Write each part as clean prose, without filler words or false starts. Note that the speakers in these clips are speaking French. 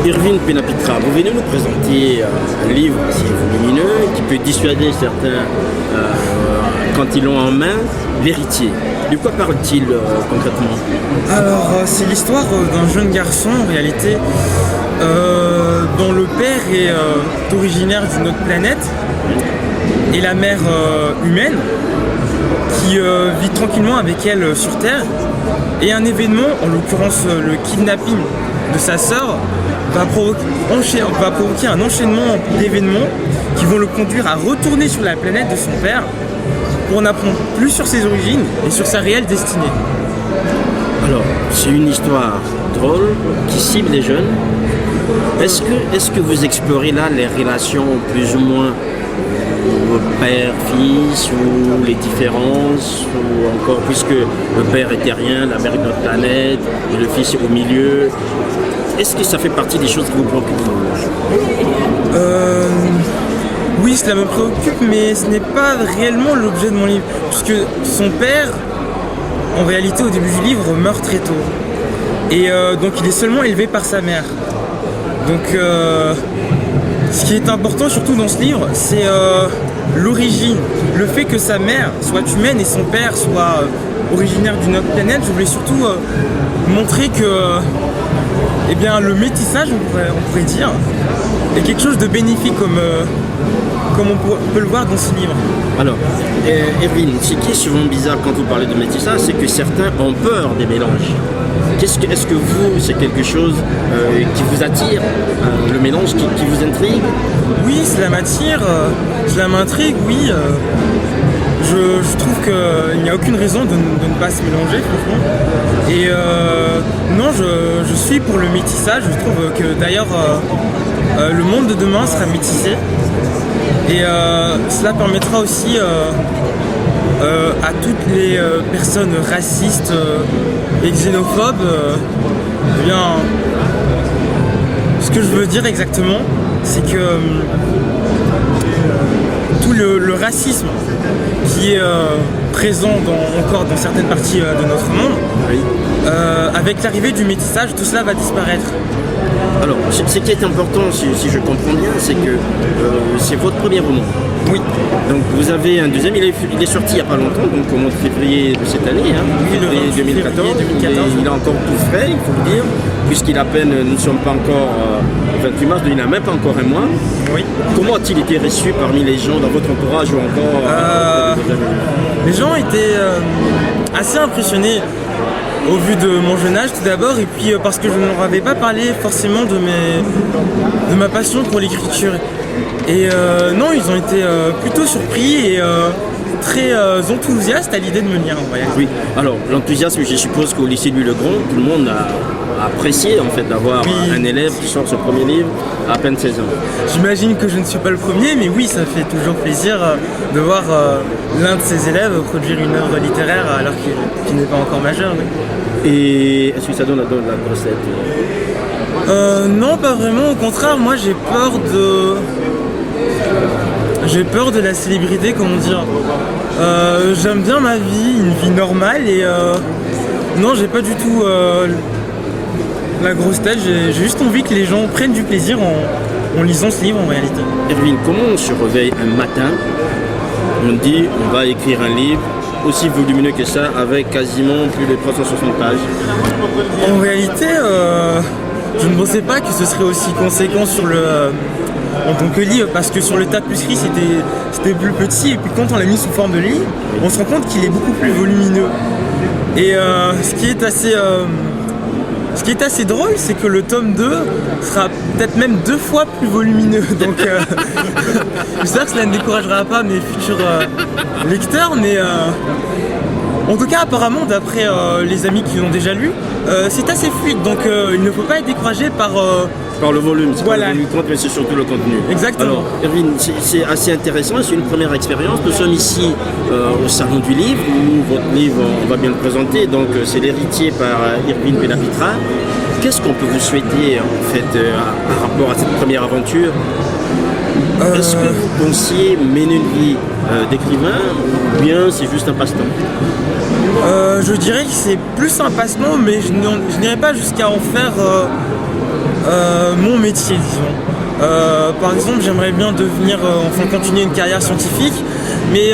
Irving Pénapitra, vous venez nous présenter un livre assez volumineux qui peut dissuader certains quand ils l'ont en main, L'héritier. De quoi parle-t-il concrètement? Alors, c'est l'histoire d'un jeune garçon, en réalité, dont le père est originaire d'une autre planète et la mère humaine, qui vit tranquillement avec elle sur Terre. Et un événement, en l'occurrence le kidnapping de sa sœur, va provoquer un enchaînement d'événements qui vont le conduire à retourner sur la planète de son père pour en apprendre plus sur ses origines et sur sa réelle destinée. Alors, c'est une histoire drôle qui cible les jeunes. Est-ce que vous explorez là les relations plus ou moins père-fils ou les différences ou encore puisque le père est terrien, la mère est notre planète et le fils est au milieu? Est-ce que ça fait partie des choses qui vous préoccupent? Oui, cela me préoccupe, mais ce n'est pas réellement l'objet de mon livre, puisque son père, en réalité, au début du livre, meurt très tôt. Et donc il est seulement élevé par sa mère. Donc ce qui est important surtout dans ce livre, c'est l'origine, le fait que sa mère soit humaine et son père soit originaire d'une autre planète. Je voulais surtout montrer que eh bien, le métissage, on pourrait dire, est quelque chose de bénéfique comme on peut le voir dans ce livre. Alors, Irving, ce qui est souvent bizarre quand vous parlez de métissage, c'est que certains ont peur des mélanges. Est-ce que vous, c'est quelque chose qui vous attire, le mélange qui vous intrigue? Oui, cela m'attire, cela m'intrigue, oui. Je trouve qu'il n'y a aucune raison de ne pas se mélanger, franchement. Et non, je suis pour le métissage. Je trouve que d'ailleurs, le monde de demain sera métissé. Et cela permettra aussi à toutes les personnes racistes et xénophobes, eh bien, ce que je veux dire exactement, c'est que tout le racisme qui est présent encore dans certaines parties de notre monde, Oui. Avec l'arrivée du métissage, tout cela va disparaître. Alors, ce qui est important, si je comprends bien, c'est que c'est votre premier roman. Oui. Donc vous avez un deuxième, il est sorti il n'y a pas longtemps, donc au mois de février de cette année, février 2014. Il est encore tout frais, il faut le dire, puisqu'il a à peine, nous ne sommes pas encore 28 mars, il n'a même pas encore un mois. Oui. Comment a-t-il été reçu parmi les gens dans votre entourage ou encore Les gens étaient assez impressionnés au vu de mon jeune âge tout d'abord, et puis parce que je ne leur avais pas parlé forcément de ma passion pour l'écriture. Et non, ils ont été plutôt surpris et très enthousiastes à l'idée de me lire en voyage. Oui, alors l'enthousiasme, je suppose qu'au lycée Louis-le-Grand, tout le monde a apprécié en fait d'avoir un élève qui sort son premier livre à peine 16 ans. J'imagine que je ne suis pas le premier, mais oui, ça fait toujours plaisir de voir l'un de ses élèves produire une œuvre littéraire alors qu'il n'est pas encore majeur. Oui. Et est-ce que ça donne la recette? Non, pas vraiment. Au contraire, moi j'ai peur de la célébrité, comment dire. J'aime bien ma vie, une vie normale, et non, j'ai pas du tout la grosse tête. J'ai juste envie que les gens prennent du plaisir en lisant ce livre en réalité. Irving, comment on se réveille un matin, on dit on va écrire un livre aussi volumineux que ça, avec quasiment plus de 360 pages? En réalité, je ne pensais pas que ce serait aussi conséquent en tant que livre, parce que sur le tapisserie c'était plus petit, et puis quand on l'a mis sous forme de livre, on se rend compte qu'il est beaucoup plus volumineux. Et ce qui est assez drôle, c'est que le tome 2 sera peut-être même 2 fois plus volumineux. Donc j'espère que cela ne découragera pas mes futurs lecteurs, mais en tout cas apparemment d'après les amis qui l'ont déjà lu, c'est assez fluide, donc il ne faut pas être découragé par le volume, c'est voilà. Pas le volume compte, mais c'est surtout le contenu. Exactement. Alors, Irving, c'est assez intéressant, c'est une première expérience. Nous sommes ici au Salon du Livre, où votre livre, on va bien le présenter, donc c'est L'héritier par Irving Pénapitra. Qu'est-ce qu'on peut vous souhaiter en fait par rapport à cette première aventure? Est-ce que vous pensiez mener une vie d'écrivain, ou bien c'est juste un passe-temps? Je dirais que c'est plus un passe-temps, mais je n'irai pas jusqu'à en faire mon métier, disons. Par exemple, j'aimerais bien devenir, continuer une carrière scientifique, mais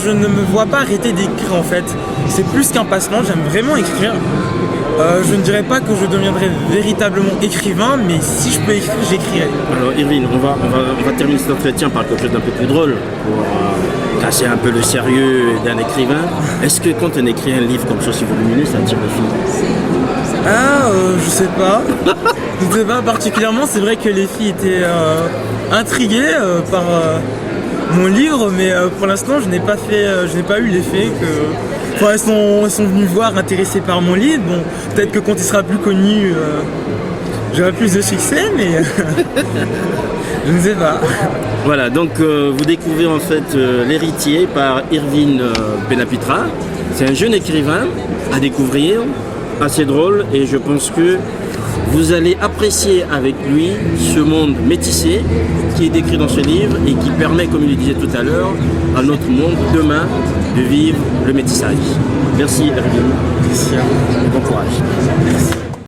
je ne me vois pas arrêter d'écrire en fait. C'est plus qu'un passe-temps, j'aime vraiment écrire. Je ne dirais pas que je deviendrai véritablement écrivain, mais si je peux écrire, j'écrirai. Alors Irvine, on va terminer cet entretien par quelque chose d'un peu plus drôle pour casser un peu le sérieux d'un écrivain. Est-ce que quand on écrit un livre comme ça, si volumineux, ça attire les filles? Je sais pas. Je sais pas particulièrement, c'est vrai que les filles étaient intriguées par mon livre, mais pour l'instant je n'ai pas eu l'effet que. Enfin, elles sont venues voir, intéressées par mon livre. Bon, peut-être que quand il sera plus connu, j'aurai plus de succès, mais je ne sais pas. Voilà, donc vous découvrez en fait L'Héritier par Irvine Penapitra. C'est un jeune écrivain à découvrir, assez drôle, et je pense que vous allez apprécier avec lui ce monde métissé qui est décrit dans ce livre et qui permet, comme il le disait tout à l'heure, à notre monde demain de vivre le métissage. Merci Irvine. Merci. Et bon courage. Merci.